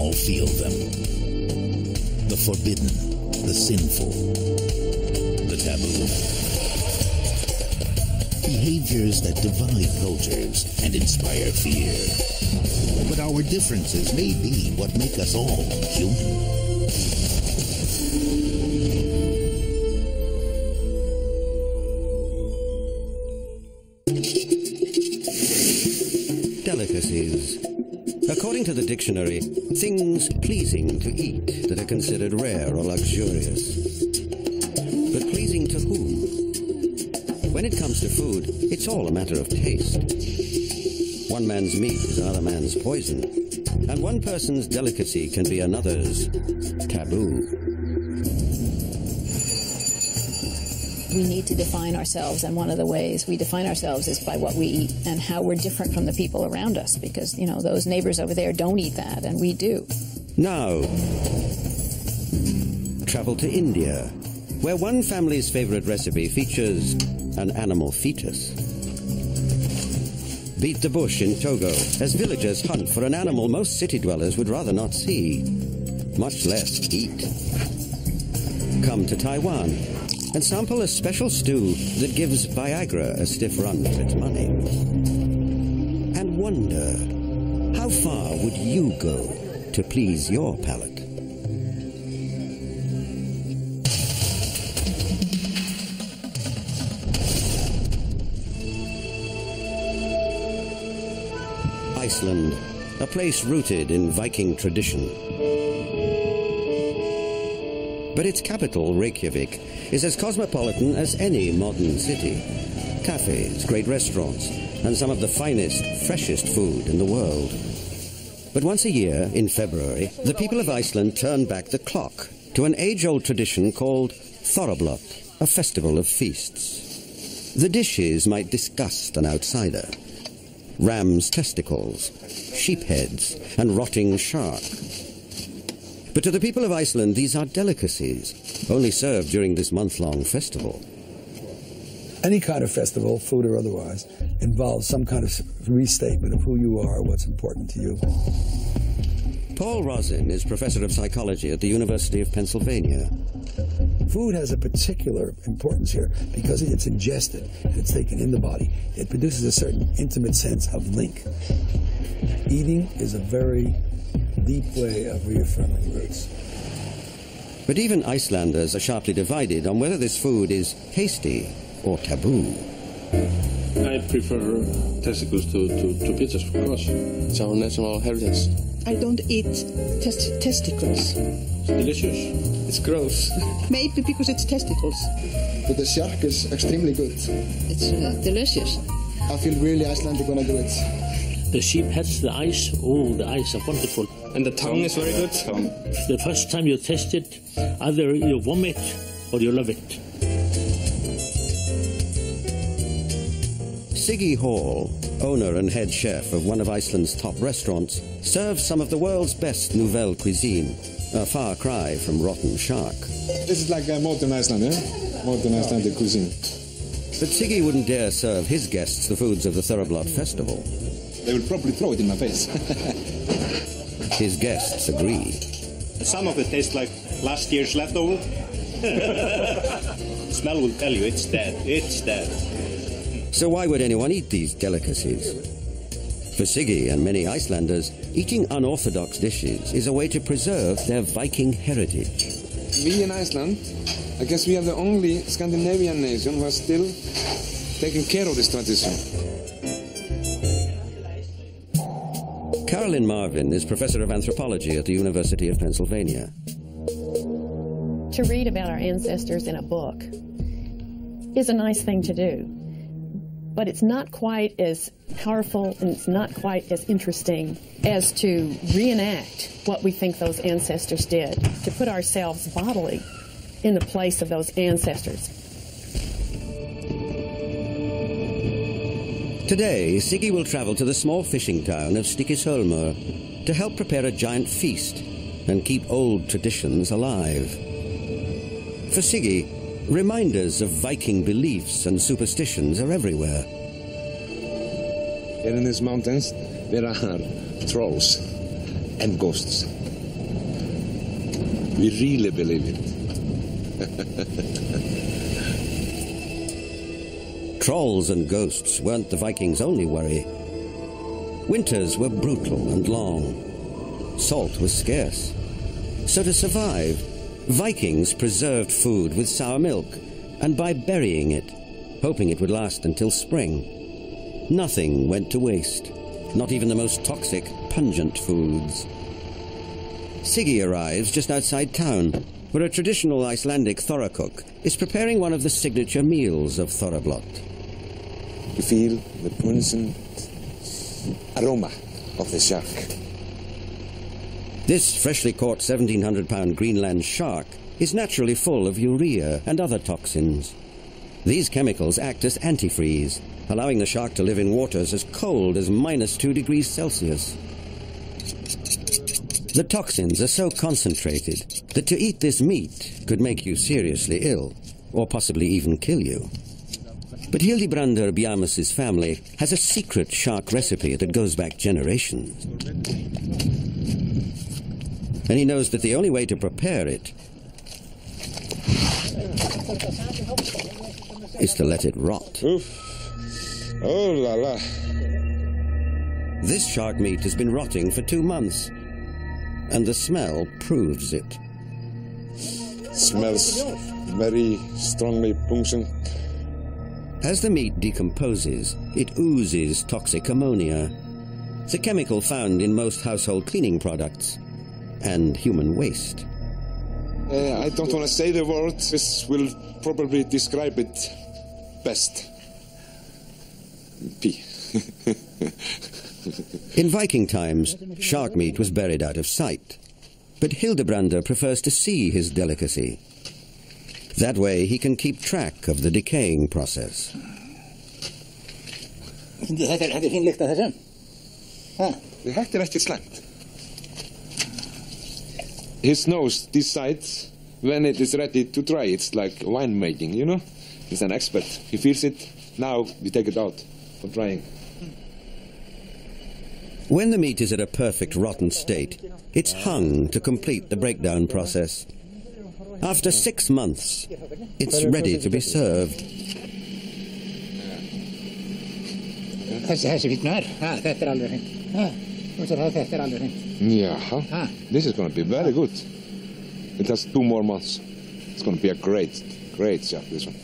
all feel them. The forbidden, the sinful, the taboo. Behaviors that divide cultures and inspire fear. But our differences may be what make us all human. Delicacies. According to the dictionary, things pleasing to eat that are considered rare or luxurious. But pleasing to whom? When it comes to food, it's all a matter of taste. One man's meat is another man's poison, and one person's delicacy can be another's taboo. We need to define ourselves, and one of the ways we define ourselves is by what we eat and how we're different from the people around us, because, you know, those neighbors over there don't eat that, and we do. Now, travel to India, where one family's favorite recipe features an animal fetus. Beat the bush in Togo as villagers hunt for an animal most city dwellers would rather not see, much less eat. Come to Taiwan and sample a special stew that gives Viagra a stiff run for its money. And wonder, how far would you go to please your palate? Iceland, a place rooted in Viking tradition. But its capital, Reykjavik, is as cosmopolitan as any modern city. Cafes, great restaurants, and some of the finest, freshest food in the world. But once a year, in February, the people of Iceland turn back the clock to an age-old tradition called Thorrablot, a festival of feasts. The dishes might disgust an outsider. Ram's testicles, sheep heads, and rotting shark. But to the people of Iceland, these are delicacies, only served during this month-long festival. Any kind of festival, food or otherwise, involves some kind of restatement of who you are, what's important to you. Paul Rosin is professor of psychology at the University of Pennsylvania. Food has a particular importance here because it's ingested and it's taken in the body. It produces a certain intimate sense of link. Eating is a very deep way of reaffirming roots. But even Icelanders are sharply divided on whether this food is tasty or taboo. I prefer testicles to pizzas, of course. It's our national heritage. I don't eat testicles. It's delicious. It's gross. Maybe because it's testicles. But the shark is extremely good. It's delicious. I feel really Icelandic when I do it. The sheep heads, the eyes, oh, the eyes are wonderful. And the tongue is very good. The first time you taste it, either you vomit or you love it. Siggy Hall, owner and head chef of one of Iceland's top restaurants, serves some of the world's best nouvelle cuisine, a far cry from rotten shark. This is like modern Iceland, eh? Modern Icelandic cuisine. But Siggy wouldn't dare serve his guests the foods of the Thorrablot festival. They will probably throw it in my face. His guests agree. Some of it tastes like last year's leftover. The smell will tell you it's dead. It's dead. So why would anyone eat these delicacies? For Siggy and many Icelanders, eating unorthodox dishes is a way to preserve their Viking heritage. We in Iceland, I guess we are the only Scandinavian nation who are still taking care of this tradition. Carolyn Marvin is professor of anthropology at the University of Pennsylvania. To read about our ancestors in a book is a nice thing to do, but it's not quite as powerful and it's not quite as interesting as to reenact what we think those ancestors did, to put ourselves bodily in the place of those ancestors. Today, Siggy will travel to the small fishing town of Stykkishólmur to help prepare a giant feast and keep old traditions alive. For Siggy, reminders of Viking beliefs and superstitions are everywhere. Here in these mountains, there are trolls and ghosts. We really believe it. Trolls and ghosts weren't the Vikings' only worry. Winters were brutal and long. Salt was scarce. So to survive, Vikings preserved food with sour milk and by burying it, hoping it would last until spring. Nothing went to waste, not even the most toxic, pungent foods. Siggy arrives just outside town, where a traditional Icelandic Thorrakok is preparing one of the signature meals of Thorrablot. You feel the pungent aroma of the shark. This freshly caught 1,700-pound Greenland shark is naturally full of urea and other toxins. These chemicals act as antifreeze, allowing the shark to live in waters as cold as -2 degrees Celsius. The toxins are so concentrated that to eat this meat could make you seriously ill, or possibly even kill you. But Hildibrandr Bjarmus's family has a secret shark recipe that goes back generations. And he knows that the only way to prepare it is to let it rot. Oof. Oh la la. This shark meat has been rotting for 2 months, and the smell proves it. Smells very strongly pungent. As the meat decomposes, it oozes toxic ammonia, the chemical found in most household cleaning products and human waste. I don't want to say the word. This will probably describe it best. Pee. In Viking times, shark meat was buried out of sight. But Hildibrandr prefers to see his delicacy. That way he can keep track of the decaying process. Þetta fin lykt af þessu. Þetta ekki slæmt. His nose decides when it is ready to dry. It's like winemaking, you know? He's an expert. He feels it. Now we take it out for drying. When the meat is at a perfect rotten state, it's hung to complete the breakdown process. After 6 months, it's ready to be served. Þessi fíknar. Þetta alveg fínt. Þetta alveg fínt. Yeah. This is going to be very good. It has 2 more months. It's going to be a great chef, this one.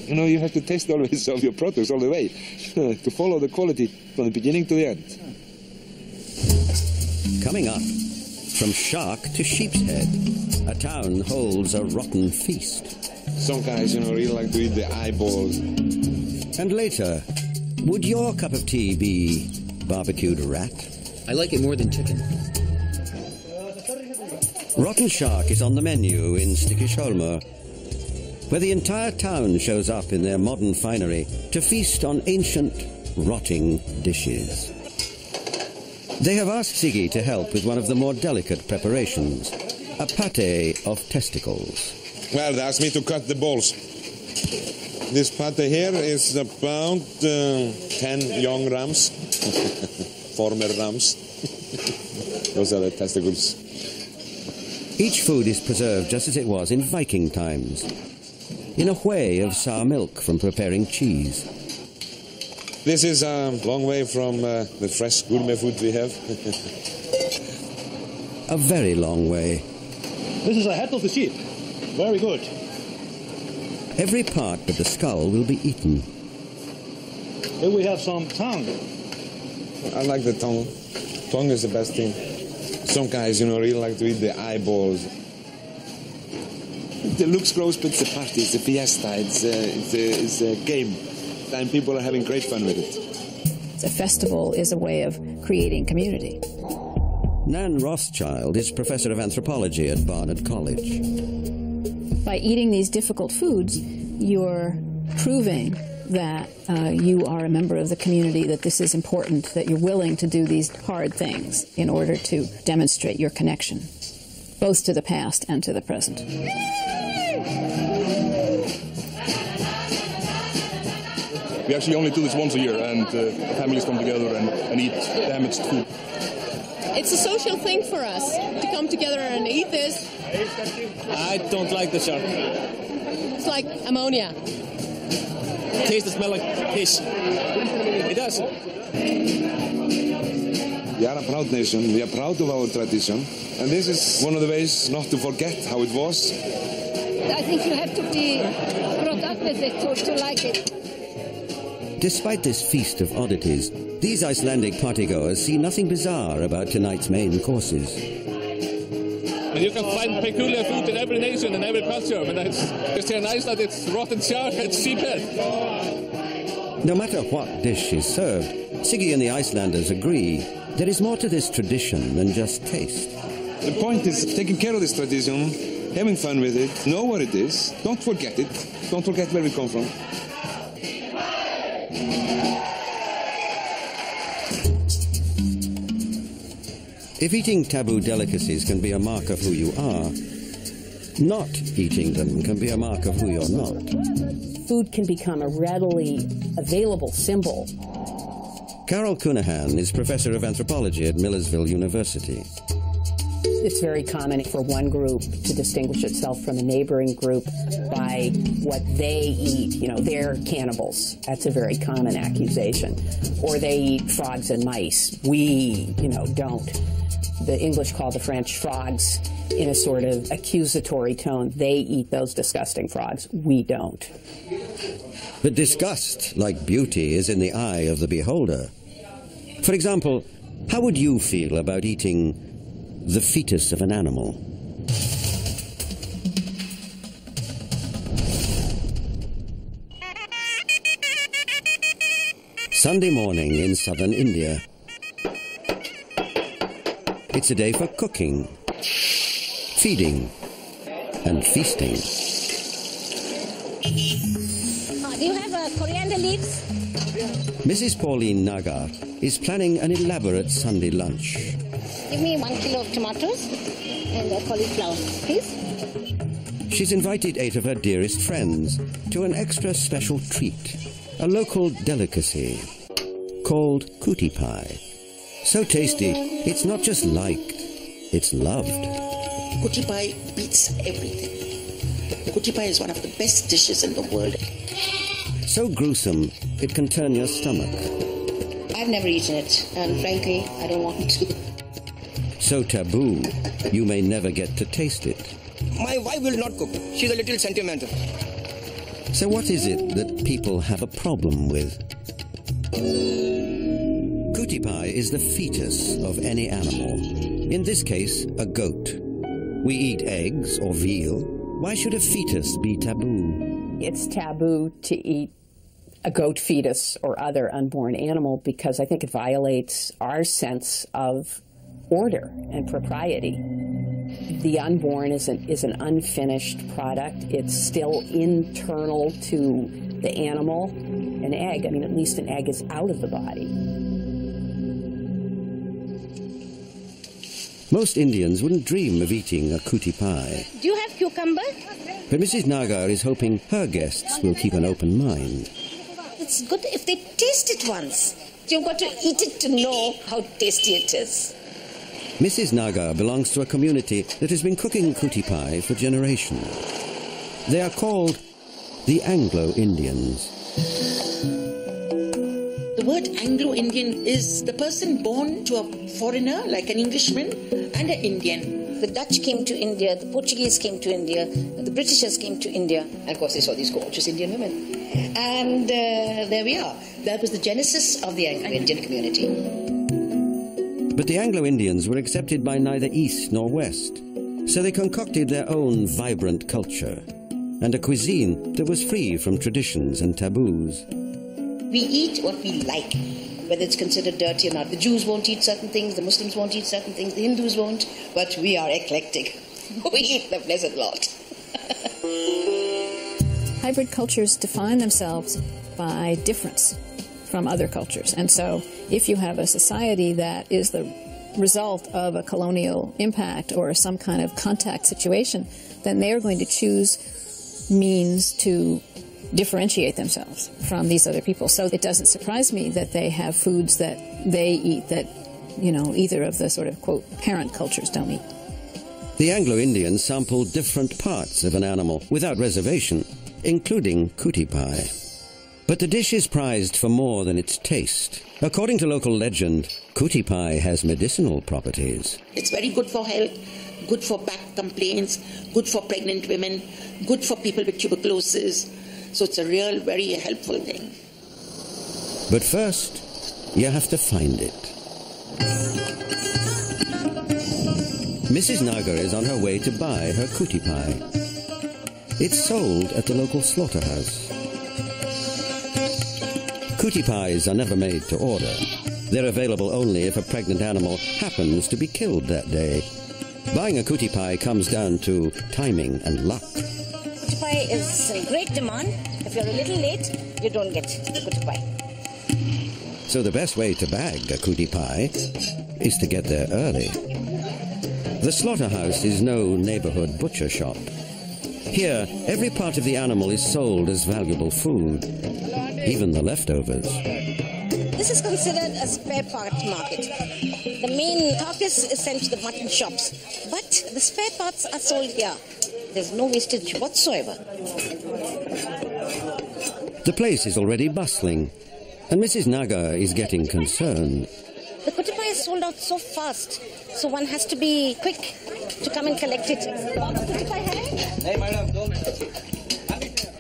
You know, you have to taste always of your products all the way to follow the quality from the beginning to the end. Coming up, from shark to sheep's head, a town holds a rotten feast. Some guys, you know, really like to eat the eyeballs. And later, would your cup of tea be barbecued rat? I like it more than chicken. Rotten shark is on the menu in Stykkishólmur, where the entire town shows up in their modern finery to feast on ancient, rotting dishes. They have asked Siggy to help with one of the more delicate preparations, a pate of testicles. Well, they asked me to cut the balls. This pate here is about 10 young rams, former rams. Those are the testicles. Each food is preserved just as it was in Viking times, in a way of sour milk from preparing cheese. This is a long way from the fresh gourmet food we have. A very long way. This is a head of the sheep. Very good. Every part but the skull will be eaten. Here we have some tongue. I like the tongue. Tongue is the best thing. Some guys, you know, really like to eat the eyeballs. It looks gross, but it's a party, it's a fiesta, it's a game. And people are having great fun with it. A festival is a way of creating community. Nan Rothschild is professor of anthropology at Barnard College. By eating these difficult foods, you're proving that you are a member of the community, that this is important, that you're willing to do these hard things in order to demonstrate your connection, both to the past and to the present. We actually only do this once a year, and families come together and eat damaged food. It's a social thing for us to come together and eat this. I don't like the shark. It's like ammonia. Taste and smell like fish. It does. We are a proud nation. We are proud of our tradition. And this is one of the ways not to forget how it was. I think you have to be brought up with it to like it. Despite this feast of oddities, these Icelandic partygoers see nothing bizarre about tonight's main courses. And you can find peculiar food in every nation and every culture. And just here in Iceland, it's rotten shark and sheephead. No matter what dish is served, Siggy and the Icelanders agree there is more to this tradition than just taste. The point is taking care of this tradition, having fun with it, know what it is, don't forget it, don't forget where we come from. If eating taboo delicacies can be a mark of who you are, not eating them can be a mark of who you're not. Food can become a readily available symbol. Carol Cunahan is professor of anthropology at Millersville University. It's very common for one group to distinguish itself from a neighboring group by what they eat. You know, they're cannibals. That's a very common accusation. Or they eat frogs and mice. We, don't. The English call the French frogs in a sort of accusatory tone. They eat those disgusting frogs. We don't. But disgust, like beauty, is in the eye of the beholder. For example, how would you feel about eating the fetus of an animal? Sunday morning in southern India. It's a day for cooking, feeding, and feasting. Do you have coriander leaves? Mrs. Pauline Nagar is planning an elaborate Sunday lunch. Give me 1 kilo of tomatoes and cauliflower, please. She's invited 8 of her dearest friends to an extra special treat, a local delicacy called cootie pie. So tasty, it's not just liked, it's loved. Cootie pie beats everything. Cootie pie is one of the best dishes in the world. So gruesome, it can turn your stomach. I've never eaten it, and frankly, I don't want to. So taboo, you may never get to taste it. My wife will not cook. She's a little sentimental. So what is it that people have a problem with? Cootie pie is the fetus of any animal. In this case, a goat. We eat eggs or veal. Why should a fetus be taboo? It's taboo to eat a goat fetus or other unborn animal because I think it violates our sense of order and propriety. The unborn is an unfinished product. It's still internal to the animal. An egg, at least an egg is out of the body. Most Indians wouldn't dream of eating a cootie pie. Do you have cucumber? But Mrs. Nagar is hoping her guests will keep an open mind. It's good if they taste it once. You've got to eat it to know how tasty it is. Mrs. Nagar belongs to a community that has been cooking cootie pie for generations. They are called the Anglo-Indians. The word Anglo-Indian is the person born to a foreigner, like an Englishman, and an Indian. The Dutch came to India, the Portuguese came to India, the Britishers came to India, and of course they saw these gorgeous Indian women. And there we are. That was the genesis of the Anglo-Indian community. But the Anglo-Indians were accepted by neither East nor West, so they concocted their own vibrant culture and a cuisine that was free from traditions and taboos. We eat what we like, whether it's considered dirty or not. The Jews won't eat certain things, the Muslims won't eat certain things, the Hindus won't, but we are eclectic. We eat the blessed lot. Hybrid cultures define themselves by difference from other cultures. And so if you have a society that is the result of a colonial impact or some kind of contact situation, then they are going to choose means to differentiate themselves from these other people. So it doesn't surprise me that they have foods that they eat that either of the sort of, quote, parent cultures don't eat. The Anglo-Indians sampled different parts of an animal without reservation, including kuti pie. But the dish is prized for more than its taste. According to local legend, kuti pie has medicinal properties. It's very good for health, good for back complaints, good for pregnant women, good for people with tuberculosis. So it's a real, very helpful thing. But first, you have to find it. Mrs. Nagar is on her way to buy her kuti pie. It's sold at the local slaughterhouse. Kuti pies are never made to order. They're available only if a pregnant animal happens to be killed that day. Buying a kuti pie comes down to timing and luck. Kuti pie is in great demand. If you're a little late, you don't get the kuti pie. So the best way to bag a kuti pie is to get there early. The slaughterhouse is no neighborhood butcher shop. Here, every part of the animal is sold as valuable food, even the leftovers. This is considered a spare part market. The main carcass is sent to the mutton shops, but the spare parts are sold here. There's no wastage whatsoever. The place is already bustling, and Mrs. Nagar is getting concerned. The kuti pie is sold out so fast, so one has to be quick to come and collect it. Kuti pie hai? Hey, madam, don't.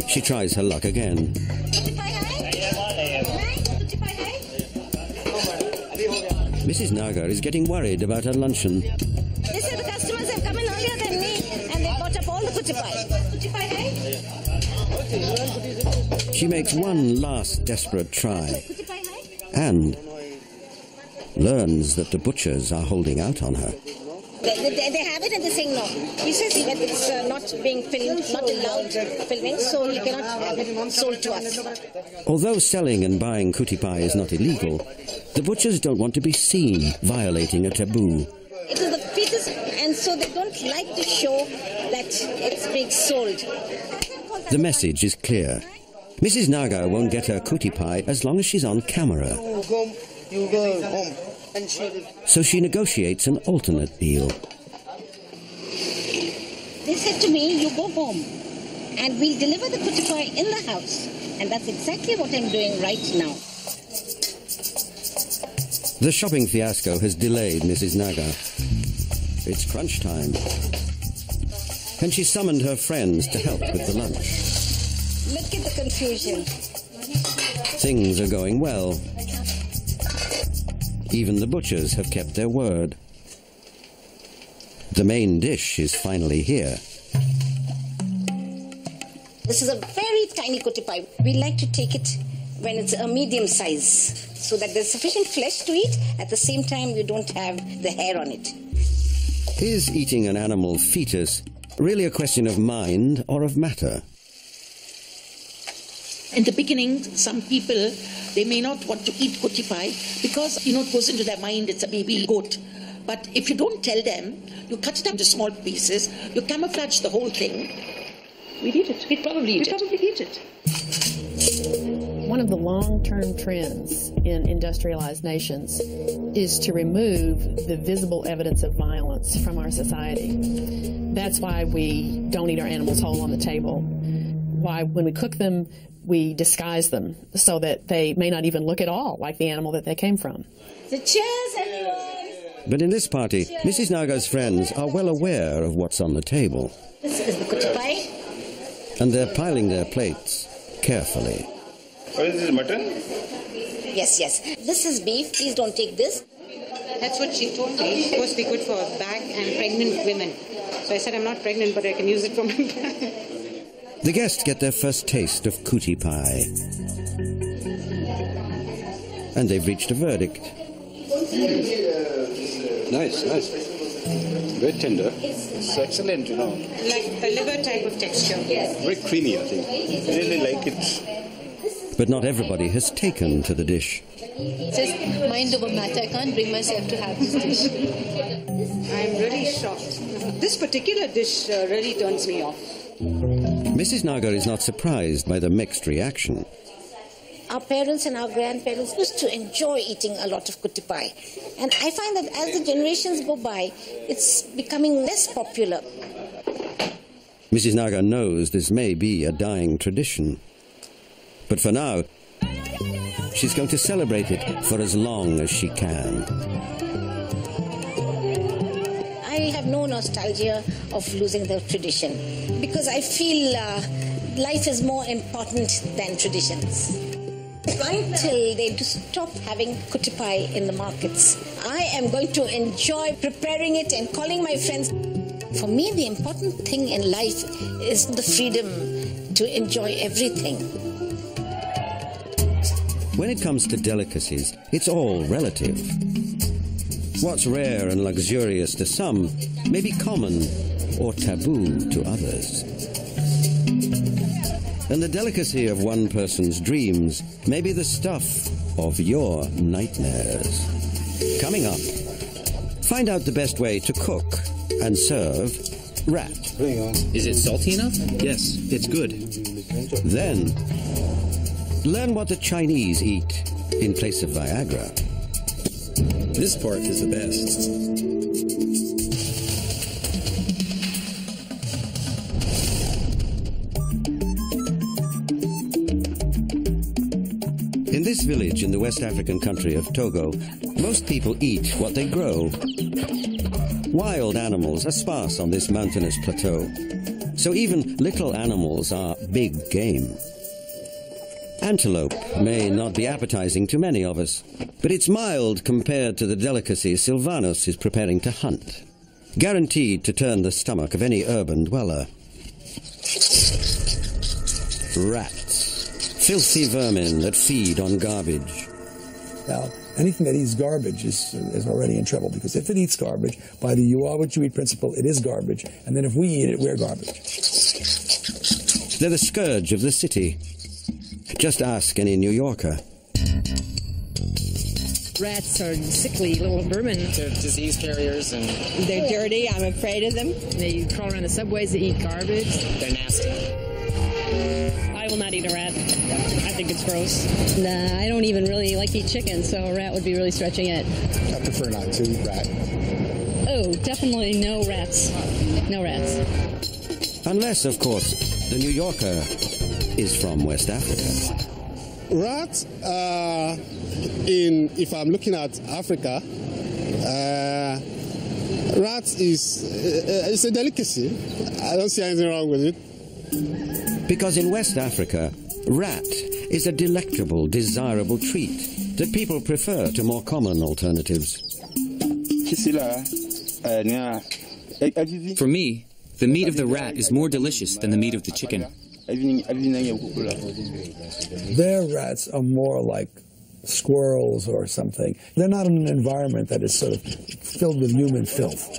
She tries her luck again. Kuti pie hai? Kuti pie hai? Mrs. Nagar is getting worried about her luncheon. They say the customers have come in earlier than me, and they bought up all the kuti pie. Kuti pie hai? She makes one last desperate try and learns that the butchers are holding out on her. They have it and they're saying no. He says that it's not being filmed, not allowed filming, so he cannot have it sold to us. Although selling and buying kuti pie is not illegal, the butchers don't want to be seen violating a taboo. It is the fetus, and so they don't like to show that it's being sold. The message is clear. Mrs. Nagar won't get her kuti pie as long as she's on camera. You go home. And so she negotiates an alternate deal. They said to me, you go home and we'll deliver the kuti pie in the house. And that's exactly what I'm doing right now. The shopping fiasco has delayed Mrs. Nagar. It's crunch time. And she summoned her friends to help with the lunch. Look at the confusion. Things are going well. Even the butchers have kept their word. The main dish is finally here. This is a very tiny kuti pie. We like to take it when it's a medium size, so that there's sufficient flesh to eat. At the same time, you don't have the hair on it. Is eating an animal fetus really a question of mind or of matter? In the beginning, some people, they may not want to eat kuti pie because, it goes into their mind it's a baby goat. But if you don't tell them, you cut it up into small pieces, you camouflage the whole thing. We'd eat it. We'd probably eat it. One of the long-term trends in industrialized nations is to remove the visible evidence of violence from our society. That's why we don't eat our animals whole on the table. Why, when we cook them, we disguise them so that they may not even look at all like the animal that they came from. So cheers, everyone! But in this party, Mrs. Nagar's friends are well aware of what's on the table. This is the kuti pie. And they're piling their plates carefully. What is this, mutton? Yes. This is beef. Please don't take this. That's what she told me. It's supposed to be good for back and pregnant women. So I said, I'm not pregnant, but I can use it for my back. The guests get their first taste of kuti pie. And they've reached a verdict. Nice. Very tender. It's excellent, Like a liver type of texture. Very creamy, I think. I really like it. But not everybody has taken to the dish. It's just mind over matter. I can't bring myself to have this dish. I'm really shocked. This particular dish really turns me off. Mrs. Nagar is not surprised by the mixed reaction. our parents and our grandparents used to enjoy eating a lot of kutipai. And I find that as the generations go by, it's becoming less popular. Mrs. Naga knows this may be a dying tradition. But for now, she's going to celebrate it for as long as she can. I have no nostalgia of losing the tradition because I feel life is more important than traditions. Until they stop having kutipai in the markets, I am going to enjoy preparing it and calling my friends. For me, the important thing in life is the freedom to enjoy everything. When it comes to delicacies, it's all relative. What's rare and luxurious to some may be common or taboo to others. And the delicacy of one person's dreams may be the stuff of your nightmares. Coming up, find out the best way to cook and serve rat. Is it salty enough? Yes, it's good. Then, learn what the Chinese eat in place of Viagra. This part is the best. In this village in the West African country of Togo, most people eat what they grow. Wild animals are sparse on this mountainous plateau, so even little animals are big game. Antelope may not be appetizing to many of us, but it's mild compared to the delicacy Silvanus is preparing to hunt, guaranteed to turn the stomach of any urban dweller. Rats, filthy vermin that feed on garbage. Now, anything that eats garbage is already in trouble, because if it eats garbage, by the you are what you eat principle, it is garbage, and then if we eat it, we're garbage. They're the scourge of the city. Just ask any New Yorker. Rats are sickly little vermin. They're disease carriers and... They're dirty. I'm afraid of them. They crawl around the subways. They eat garbage. They're nasty. I will not eat a rat. I think it's gross. Nah, I don't even really like to eat chicken, so a rat would be really stretching it. I prefer not to eat rat. Oh, definitely no rats. No rats. Unless, of course, the New Yorker is from West Africa. Rats, if I'm looking at Africa, rats it's a delicacy. I don't see anything wrong with it. Because in West Africa, rat is a delectable, desirable treat that people prefer to more common alternatives. For me, the meat of the rat is more delicious than the meat of the chicken. Their rats are more like squirrels or something. They're not in an environment that is sort of filled with human filth.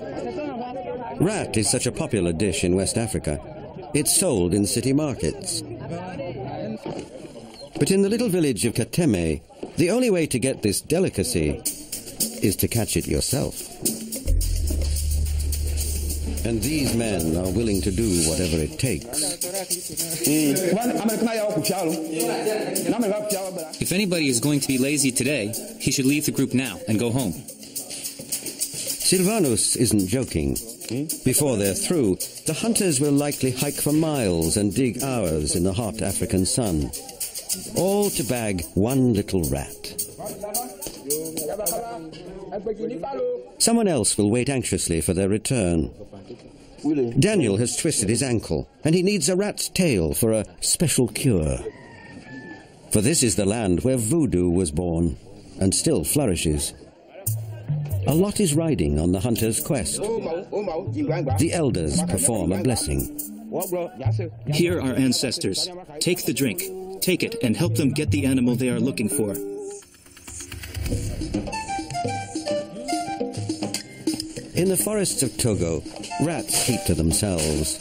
Rat is such a popular dish in West Africa. It's sold in city markets. But in the little village of Kateme, the only way to get this delicacy is to catch it yourself. And these men are willing to do whatever it takes. If anybody is going to be lazy today, he should leave the group now and go home. Silvanus isn't joking. Before they're through, the hunters will likely hike for miles and dig hours in the hot African sun, all to bag one little rat. Someone else will wait anxiously for their return. Daniel has twisted his ankle, and he needs a rat's tail for a special cure. For this is the land where voodoo was born, and still flourishes. A lot is riding on the hunter's quest. The elders perform a blessing. Here are ancestors. Take the drink. Take it and help them get the animal they are looking for. In the forests of Togo, rats keep to themselves.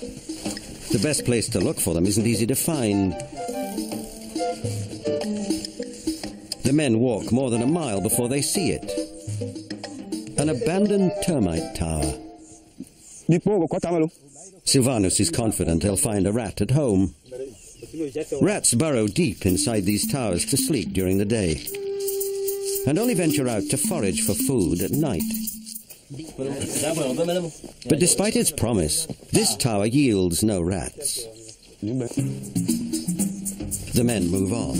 The best place to look for them isn't easy to find. The men walk more than a mile before they see it. An abandoned termite tower. Silvanus is confident they'll find a rat at home. Rats burrow deep inside these towers to sleep during the day, and only venture out to forage for food at night. But despite its promise, this tower yields no rats. The men move on.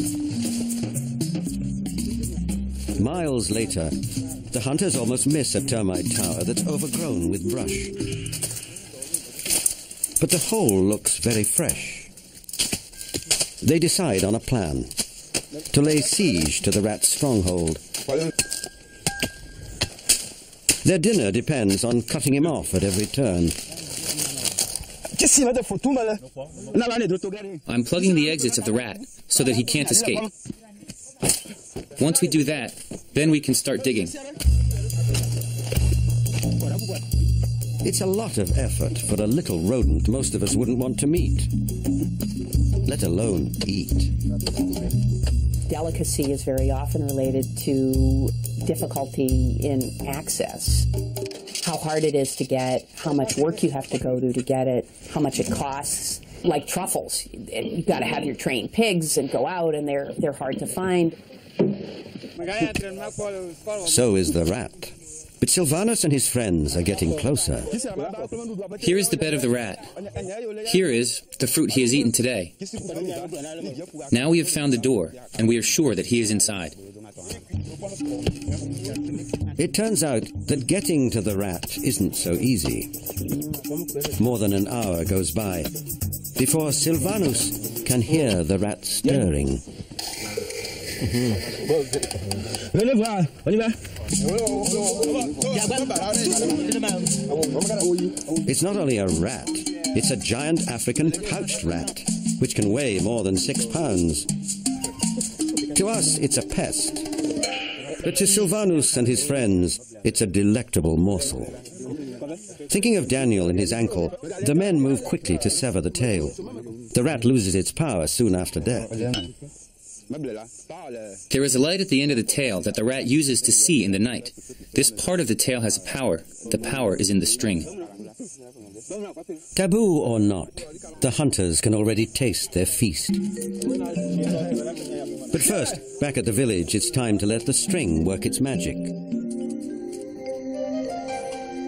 Miles later, the hunters almost miss a termite tower that's overgrown with brush. But the hole looks very fresh. They decide on a plan to lay siege to the rat stronghold. Their dinner depends on cutting him off at every turn. I'm plugging the exits of the rat so that he can't escape. Once we do that, then we can start digging. It's a lot of effort for a little rodent most of us wouldn't want to meet, let alone eat. Delicacy is very often related to difficulty in access. How hard it is to get, how much work you have to go to get it, how much it costs. Like truffles, you've got to have your trained pigs and go out, and they're hard to find. So is the rat. But Silvanus and his friends are getting closer. Here is the bed of the rat. Here is the fruit he has eaten today. Now we have found the door, and we are sure that he is inside. It turns out that getting to the rat isn't so easy. More than an hour goes by before Silvanus can hear the rat stirring. It's not only a rat, it's a giant African pouched rat, which can weigh more than 6 pounds. To us, it's a pest, but to Silvanus and his friends, it's a delectable morsel. Thinking of Daniel and his ankle, the men move quickly to sever the tail. The rat loses its power soon after death. There is a light at the end of the tail that the rat uses to see in the night. This part of the tail has a power. The power is in the string. Taboo or not, the hunters can already taste their feast. But first, back at the village, it's time to let the string work its magic.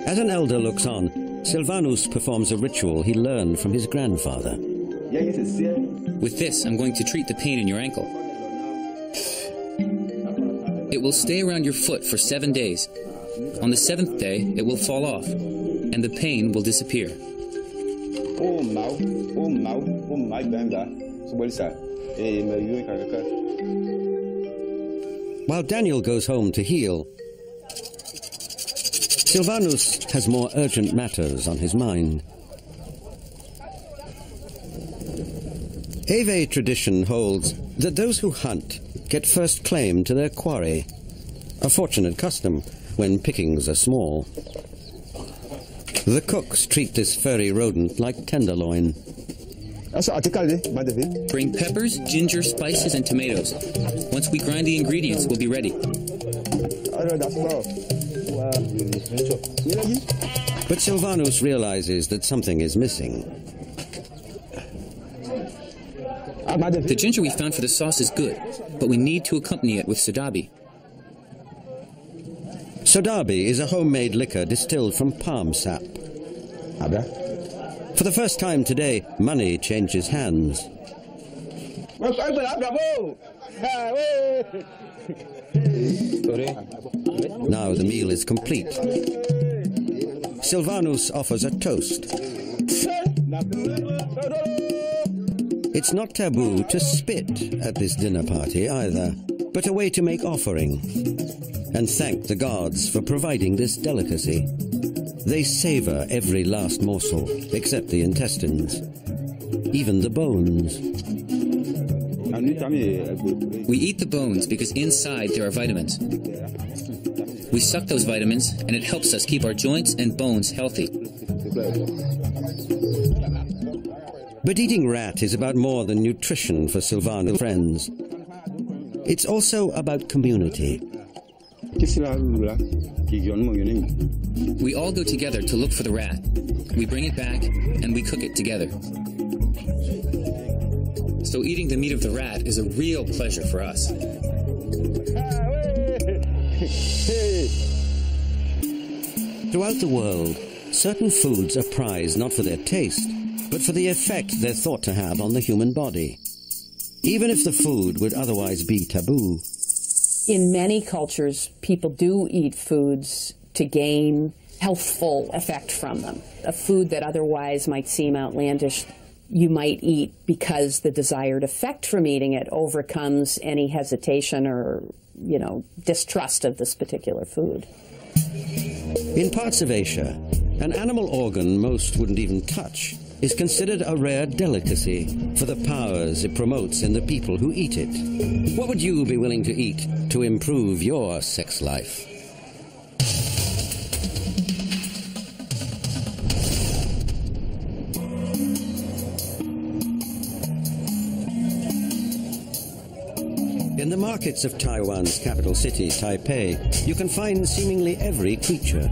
As an elder looks on, Silvanus performs a ritual he learned from his grandfather. With this, I'm going to treat the pain in your ankle. It will stay around your foot for 7 days. On the 7th day, it will fall off, and the pain will disappear. While Daniel goes home to heal, Silvanus has more urgent matters on his mind. Ave tradition holds that those who hunt get first claim to their quarry, a fortunate custom when pickings are small. The cooks treat this furry rodent like tenderloin. Bring peppers, ginger, spices, and tomatoes. Once we grind the ingredients, we'll be ready. But Silvanus realizes that something is missing. The ginger we found for the sauce is good, but we need to accompany it with sodabi. Sodabi is a homemade liquor distilled from palm sap. For the first time today, money changes hands. Now the meal is complete. Silvanus offers a toast. It's not taboo to spit at this dinner party either, but a way to make offering and thank the gods for providing this delicacy. They savor every last morsel, except the intestines, even the bones. We eat the bones because inside there are vitamins. We suck those vitamins, and it helps us keep our joints and bones healthy. But eating rat is about more than nutrition for Silvanus' friends. It's also about community. We all go together to look for the rat. We bring it back, and we cook it together. So eating the meat of the rat is a real pleasure for us. Throughout the world, certain foods are prized not for their taste, but for the effect they're thought to have on the human body, even if the food would otherwise be taboo. In many cultures, people do eat foods to gain healthful effect from them. A food that otherwise might seem outlandish, you might eat because the desired effect from eating it overcomes any hesitation or, distrust of this particular food. In parts of Asia, an animal organ most wouldn't even touch is considered a rare delicacy for the powers it promotes in the people who eat it. What would you be willing to eat to improve your sex life? In the markets of Taiwan's capital city, Taipei, you can find seemingly every creature.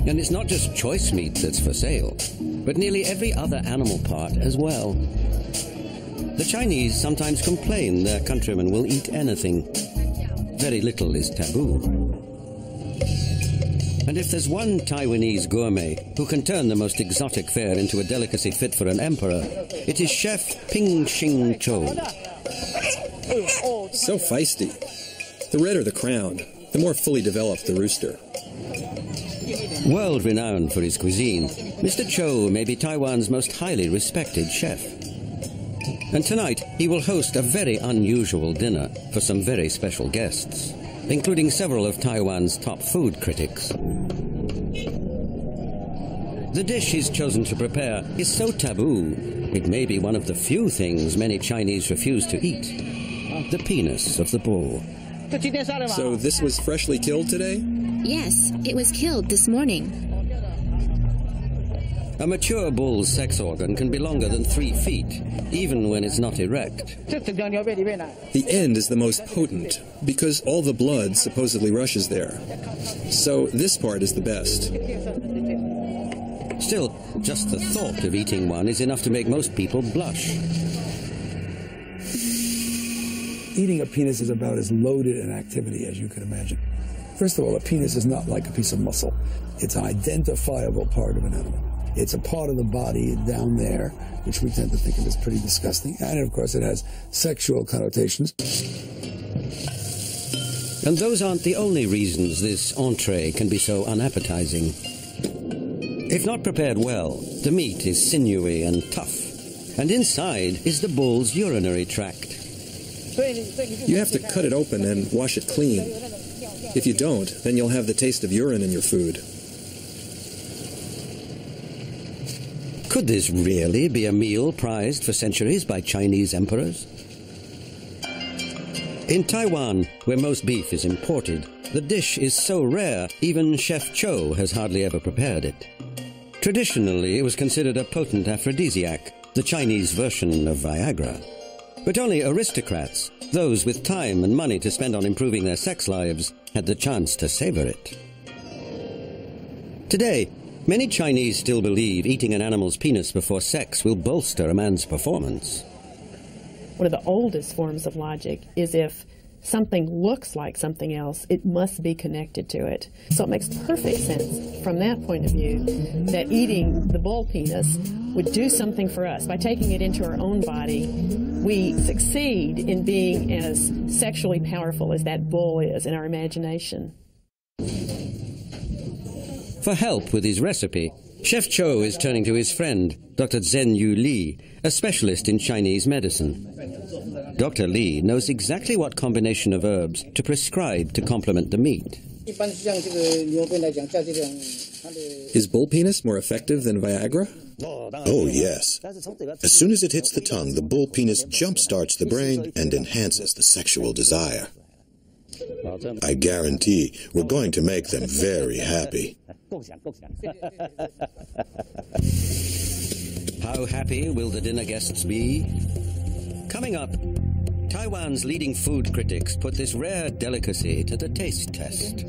And it's not just choice meat that's for sale, but nearly every other animal part as well. The Chinese sometimes complain their countrymen will eat anything. Very little is taboo. And if there's one Taiwanese gourmet who can turn the most exotic fare into a delicacy fit for an emperor, it is Chef Ping Shing Cho. So feisty. The redder the crown, the more fully developed the rooster. World-renowned for his cuisine, Mr. Cho may be Taiwan's most highly respected chef. And tonight, he will host a very unusual dinner for some very special guests, including several of Taiwan's top food critics. The dish he's chosen to prepare is so taboo, it may be one of the few things many Chinese refuse to eat. The penis of the bull. So this was freshly killed today? Yes, it was killed this morning. A mature bull's sex organ can be longer than 3 feet, even when it's not erect. The end is the most potent, because all the blood supposedly rushes there. So this part is the best. Still, just the thought of eating one is enough to make most people blush. Eating a penis is about as loaded an activity as you can imagine. First of all, a penis is not like a piece of muscle. It's an identifiable part of an animal. It's a part of the body down there, which we tend to think of as pretty disgusting. And of course, it has sexual connotations. And those aren't the only reasons this entree can be so unappetizing. If not prepared well, the meat is sinewy and tough. And inside is the bull's urinary tract. You have to cut it open and wash it clean. If you don't, then you'll have the taste of urine in your food. Could this really be a meal prized for centuries by Chinese emperors? In Taiwan, where most beef is imported, the dish is so rare, even Chef Cho has hardly ever prepared it. Traditionally, it was considered a potent aphrodisiac, the Chinese version of Viagra. But only aristocrats, those with time and money to spend on improving their sex lives, had the chance to savor it. Today, many Chinese still believe eating an animal's penis before sex will bolster a man's performance. One of the oldest forms of logic is if something looks like something else, it must be connected to it. So it makes perfect sense from that point of view that eating the bull penis would do something for us. By taking it into our own body, we succeed in being as sexually powerful as that bull is in our imagination. For help with his recipe, Chef Cho is turning to his friend, Dr. Zhen-Yu Li, a specialist in Chinese medicine. Dr. Li knows exactly what combination of herbs to prescribe to complement the meat. Is bull penis more effective than Viagra? Oh, yes. As soon as it hits the tongue, the bull penis jump-starts the brain and enhances the sexual desire. I guarantee we're going to make them very happy. How happy will the dinner guests be? Coming up, Taiwan's leading food critics put this rare delicacy to the taste test.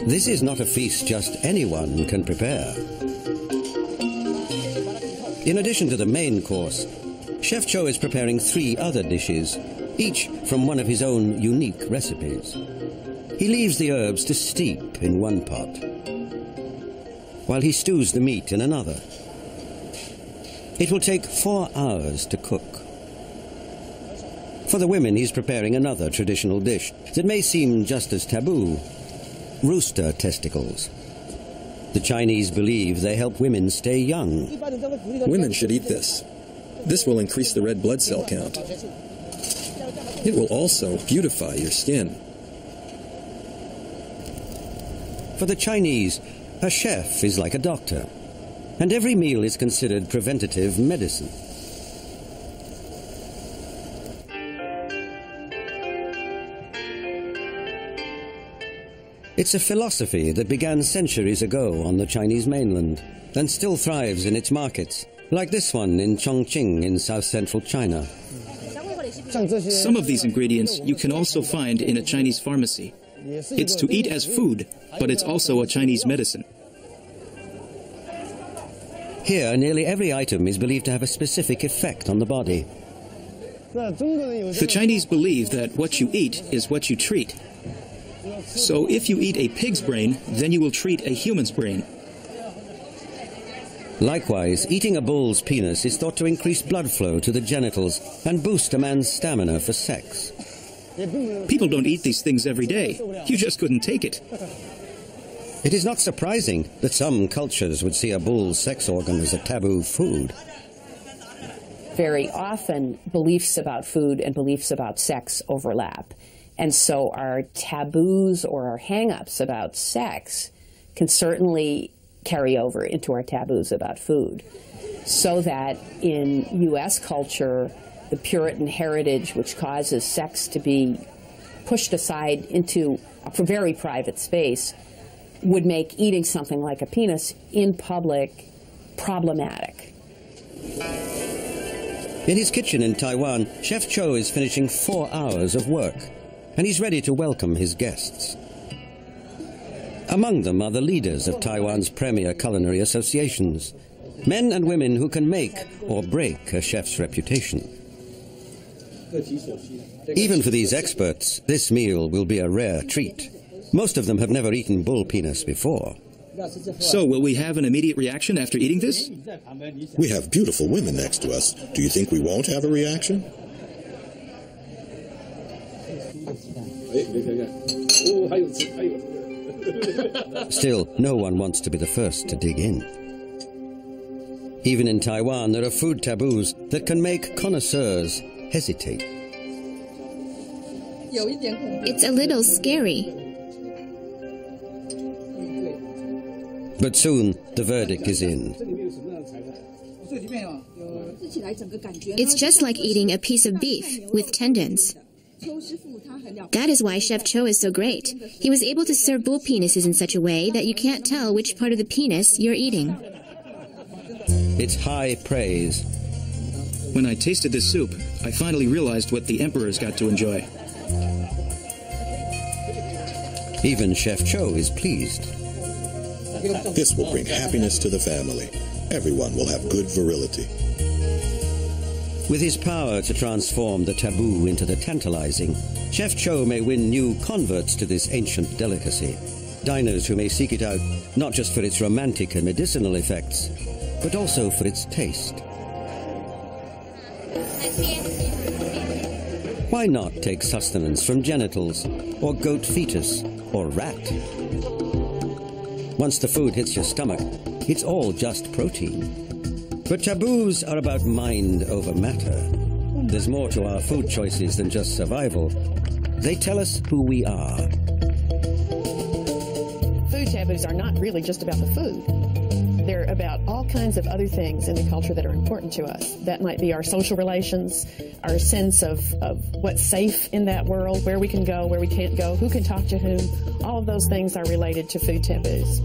This is not a feast just anyone can prepare. In addition to the main course, Chef Cho is preparing 3 other dishes, each from one of his own unique recipes. He leaves the herbs to steep in one pot, while he stews the meat in another. It will take 4 hours to cook. For the women, he's preparing another traditional dish that may seem just as taboo: rooster testicles. The Chinese believe they help women stay young. Women should eat this. This will increase the red blood cell count. It will also beautify your skin. For the Chinese, a chef is like a doctor, and every meal is considered preventative medicine. It's a philosophy that began centuries ago on the Chinese mainland and still thrives in its markets, like this one in Chongqing in south-central China. Some of these ingredients you can also find in a Chinese pharmacy. It's to eat as food, but it's also a Chinese medicine. Here, nearly every item is believed to have a specific effect on the body. The Chinese believe that what you eat is what you treat. So if you eat a pig's brain, then you will treat a human's brain. Likewise, eating a bull's penis is thought to increase blood flow to the genitals and boost a man's stamina for sex. People don't eat these things every day. You just couldn't take it. It is not surprising that some cultures would see a bull's sex organ as a taboo food. Very often, beliefs about food and beliefs about sex overlap. And so our taboos or our hang-ups about sex can certainly carry over into our taboos about food. So that in U.S. culture, the Puritan heritage, which causes sex to be pushed aside into a very private space, would make eating something like a penis in public problematic. In his kitchen in Taiwan, Chef Cho is finishing 4 hours of work, and he's ready to welcome his guests. Among them are the leaders of Taiwan's premier culinary associations, men and women who can make or break a chef's reputation. Even for these experts, this meal will be a rare treat. Most of them have never eaten bull penis before. So, will we have an immediate reaction after eating this? We have beautiful women next to us. Do you think we won't have a reaction? Still, no one wants to be the first to dig in. Even in Taiwan, there are food taboos that can make connoisseurs hesitate. It's a little scary. But soon, the verdict is in. It's just like eating a piece of beef with tendons. That is why Chef Cho is so great. He was able to serve bull penises in such a way that you can't tell which part of the penis you're eating. It's high praise. When I tasted this soup, I finally realized what the emperors got to enjoy. Even Chef Cho is pleased. This will bring happiness to the family. Everyone will have good virility. With his power to transform the taboo into the tantalizing, Chef Cho may win new converts to this ancient delicacy. Diners who may seek it out not just for its romantic and medicinal effects, but also for its taste. Why not take sustenance from genitals, or goat fetus, or rat? Once the food hits your stomach, it's all just protein. But taboos are about mind over matter. There's more to our food choices than just survival. They tell us who we are. Food taboos are not really just about the food. They're about all kinds of other things in the culture that are important to us. That might be our social relations, our sense of what's safe in that world, where we can go, where we can't go, who can talk to whom. All of those things are related to food taboos.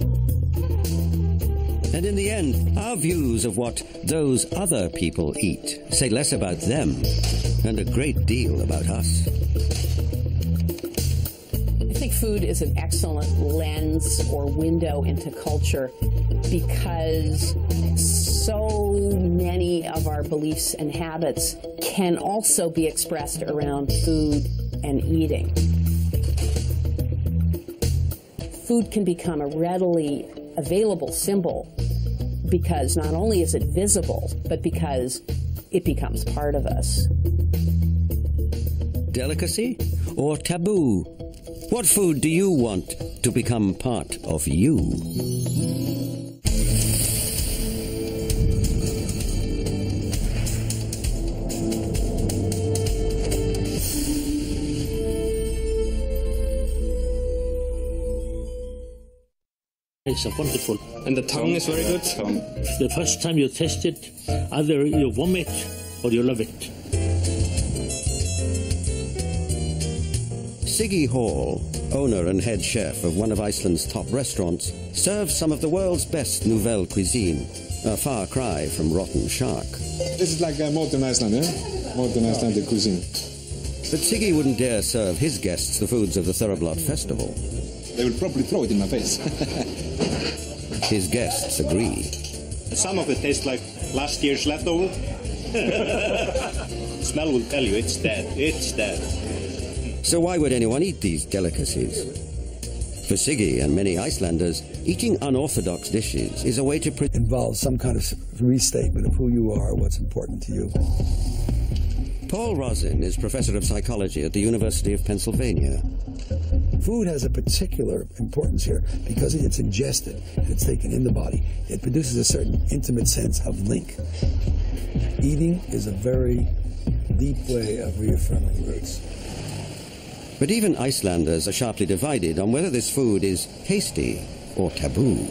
And in the end, our views of what those other people eat say less about them and a great deal about us. I think food is an excellent lens or window into culture because so many of our beliefs and habits can also be expressed around food and eating. Food can become a readily available symbol because not only is it visible, but because it becomes part of us. Delicacy or taboo? What food do you want to become part of you? It's wonderful. And the tongue is very good? The first time you taste it, either you vomit or you love it. Siggy Hall, owner and head chef of one of Iceland's top restaurants, serves some of the world's best nouvelle cuisine, a far cry from rotten shark. This is like a modern Iceland, eh? Modern Icelandic cuisine. But Siggy wouldn't dare serve his guests the foods of the Thoroughblot Festival. They will probably throw it in my face. His guests agree. Some of it tastes like last year's leftover. Smell will tell you it's dead. It's dead. So why would anyone eat these delicacies? For Siggy and many Icelanders, eating unorthodox dishes is a way to involve some kind of restatement of who you are, what's important to you. Paul Rosin is professor of psychology at the University of Pennsylvania. Food has a particular importance here because it's ingested and it's taken in the body. It produces a certain intimate sense of link. Eating is a very deep way of reaffirming roots. But even Icelanders are sharply divided on whether this food is tasty or taboo.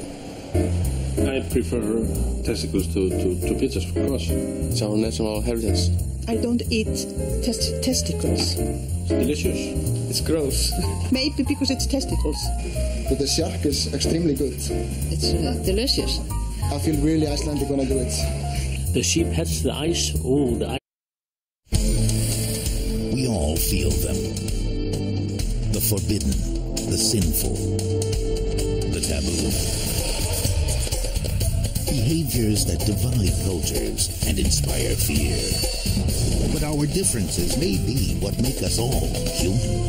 I prefer testicles to pizzas, of course. It's our national heritage. I don't eat testicles. It's delicious. It's gross. Maybe because it's testicles. But the shark is extremely good. It's delicious. I feel really Icelandic when I do it. The sheep has the ice. Oh, the ice. We all feel them. The forbidden, the sinful, the taboo. Behaviors that divide cultures and inspire fear. But our differences may be what make us all human.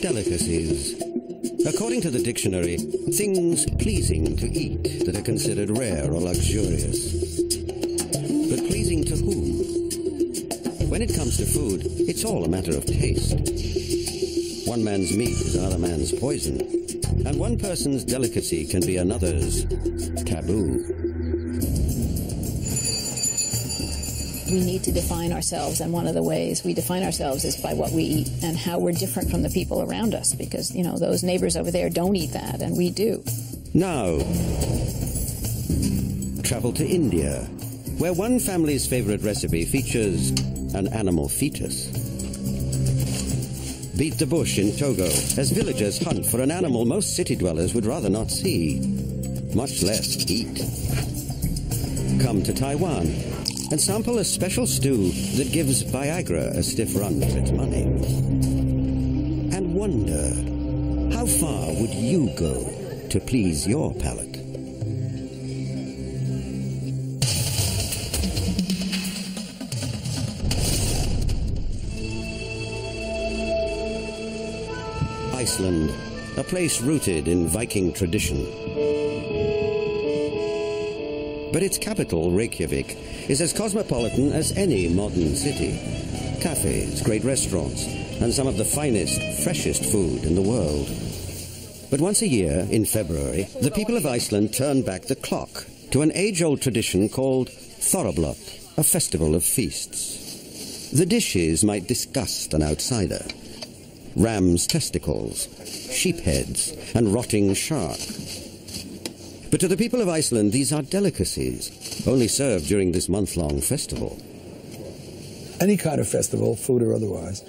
Delicacies. According to the dictionary, things pleasing to eat that are considered rare or luxurious. But pleasing to whom? When it comes to food, it's all a matter of taste. One man's meat is another man's poison, and one person's delicacy can be another's taboo. We need to define ourselves, and one of the ways we define ourselves is by what we eat and how we're different from the people around us, because, you know, those neighbors over there don't eat that, and we do. Now, travel to India, where one family's favorite recipe features an animal fetus. Beat the bush in Togo as villagers hunt for an animal most city dwellers would rather not see, much less eat. Come to Taiwan and sample a special stew that gives Viagra a stiff run for its money. And wonder, how far would you go to please your palate? Iceland, a place rooted in Viking tradition. But its capital, Reykjavik, is as cosmopolitan as any modern city. Cafes, great restaurants, and some of the finest, freshest food in the world. But once a year, in February, the people of Iceland turn back the clock to an age-old tradition called Thoroughblot, a festival of feasts. The dishes might disgust an outsider. Ram's testicles, sheep heads, and rotting shark. But to the people of Iceland, these are delicacies, only served during this month-long festival. Any kind of festival, food or otherwise,